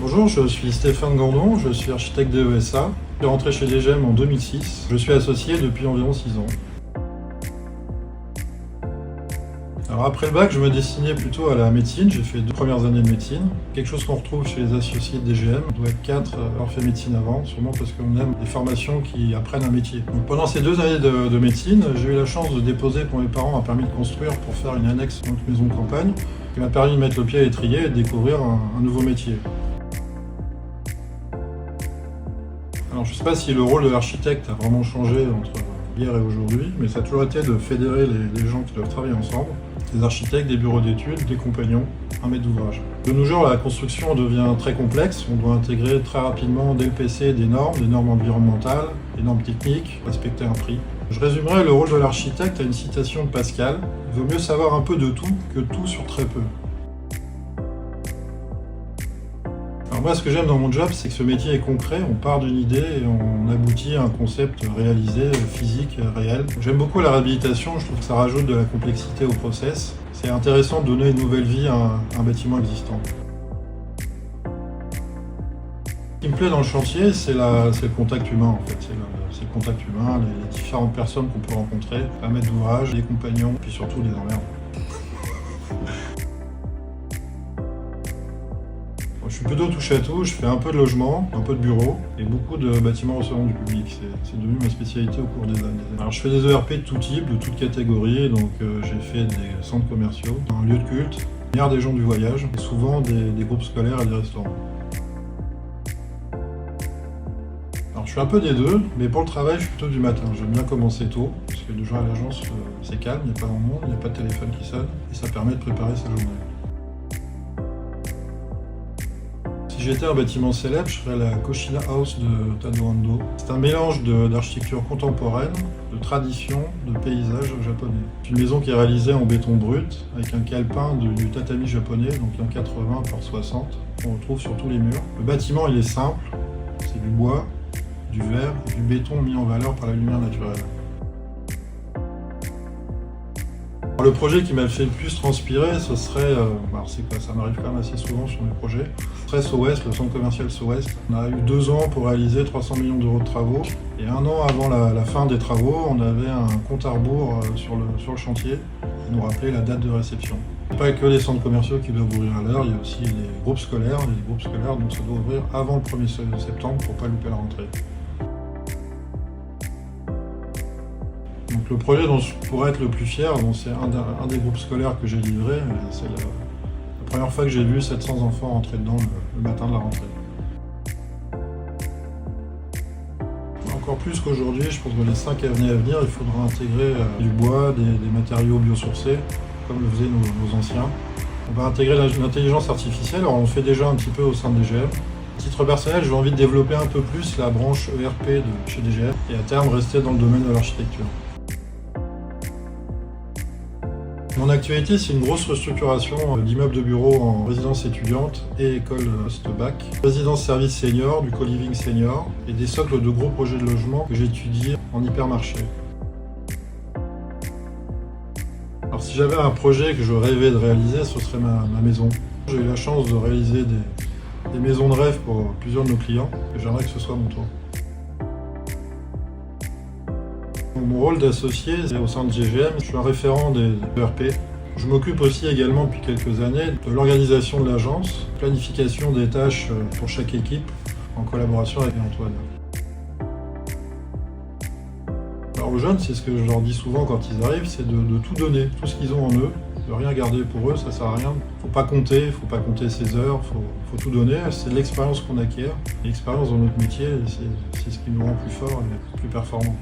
Bonjour, je suis Stéphane Gandon, je suis architecte DESA. Je suis rentré chez DGM en 2006. Je suis associé depuis environ 6 ans. Alors après le bac, je me destinais plutôt à la médecine. J'ai fait 2 premières années de médecine. Quelque chose qu'on retrouve chez les associés de DGM. On doit être 4 à avoir fait médecine avant, sûrement parce qu'on aime les formations qui apprennent un métier. Donc pendant ces 2 années de médecine, j'ai eu la chance de déposer pour mes parents un permis de construire pour faire une annexe dans une maison de campagne, qui m'a permis de mettre le pied à l'étrier et de découvrir un nouveau métier. Alors je ne sais pas si le rôle de l'architecte a vraiment changé entre hier et aujourd'hui, mais ça a toujours été de fédérer les gens qui doivent travailler ensemble, des architectes, des bureaux d'études, des compagnons, un maître d'ouvrage. De nos jours, la construction devient très complexe, on doit intégrer très rapidement dès le PC des normes environnementales, des normes techniques, respecter un prix. Je résumerai le rôle de l'architecte à une citation de Pascal: « Il vaut mieux savoir un peu de tout que tout sur très peu ». Alors moi, ce que j'aime dans mon job, c'est que ce métier est concret, on part d'une idée et on aboutit à un concept réalisé, physique, réel. Qui beaucoup la réhabilitation, je trouve que ça rajoute de la complexité au process. C'est intéressant de donner une nouvelle vie à un bâtiment existant. Ce qui me plaît dans le chantier, c'est le contact humain en fait. C'est le contact humain, les différentes personnes qu'on peut rencontrer, un maître d'ouvrage, des compagnons, puis surtout les emmerdes. Je suis plutôt touche à tout, je fais un peu de logement, un peu de bureau et beaucoup de bâtiments recevant du public. C'est devenu ma spécialité au cours des années. Alors je fais des ERP de tout type, de toutes catégories, donc j'ai fait des centres commerciaux, un lieu de culte, des gens du voyage, et souvent des groupes scolaires et des restaurants. Alors je suis un peu des deux, mais pour le travail je suis plutôt du matin. J'aime bien commencer tôt, parce que déjà à l'agence c'est calme, il n'y a pas grand monde, il n'y a pas de téléphone qui sonne, et ça permet de préparer sa journée. Si j'étais un bâtiment célèbre, je ferais la Koshila House de Tadao Ando. C'est un mélange d'architecture contemporaine, de tradition, de paysage japonais. C'est une maison qui est réalisée en béton brut, avec un calepin du tatami japonais, donc un 80 par 60, qu'on retrouve sur tous les murs. Le bâtiment il est simple, c'est du bois, du verre et du béton mis en valeur par la lumière naturelle. Le projet qui m'a fait le plus transpirer, ce serait, ça m'arrive quand même assez souvent sur mes projets, ce serait SOWEST, le centre commercial SOWEST. On a eu 2 ans pour réaliser 300 millions d'euros de travaux, et 1 an avant la fin des travaux, on avait un compte à rebours sur le chantier qui nous rappelait la date de réception. Il n'y a pas que les centres commerciaux qui doivent ouvrir à l'heure, il y a aussi les groupes scolaires, donc ça doit ouvrir avant le 1er septembre pour ne pas louper la rentrée. Donc le projet dont je pourrais être le plus fier, c'est un des groupes scolaires que j'ai livré. C'est la première fois que j'ai vu 700 enfants rentrer dedans le matin de la rentrée. Encore plus qu'aujourd'hui, je pense que dans les 5 années à venir, il faudra intégrer du bois, des matériaux biosourcés, comme le faisaient nos anciens. On va intégrer l'intelligence artificielle, alors on le fait déjà un petit peu au sein de DGM. À titre personnel, j'ai envie de développer un peu plus la branche ERP de chez DGM et à terme rester dans le domaine de l'architecture. Mon actualité, c'est une grosse restructuration d'immeubles de bureaux en résidence étudiante et école post-bac, résidence service senior, du co-living senior et des socles de gros projets de logement que j'étudie en hypermarché. Alors si j'avais un projet que je rêvais de réaliser, ce serait ma maison. J'ai eu la chance de réaliser des maisons de rêve pour plusieurs de nos clients et j'aimerais que ce soit mon tour. Mon rôle d'associé au sein de DGM, je suis un référent des ERP. Je m'occupe aussi également depuis quelques années de l'organisation de l'agence, planification des tâches pour chaque équipe, en collaboration avec Antoine. Alors aux jeunes, c'est ce que je leur dis souvent quand ils arrivent, c'est de tout donner, tout ce qu'ils ont en eux, de rien garder pour eux, ça sert à rien. Faut pas compter ses heures, faut tout donner, c'est de l'expérience qu'on acquiert. L'expérience dans notre métier, c'est ce qui nous rend plus forts et plus performants.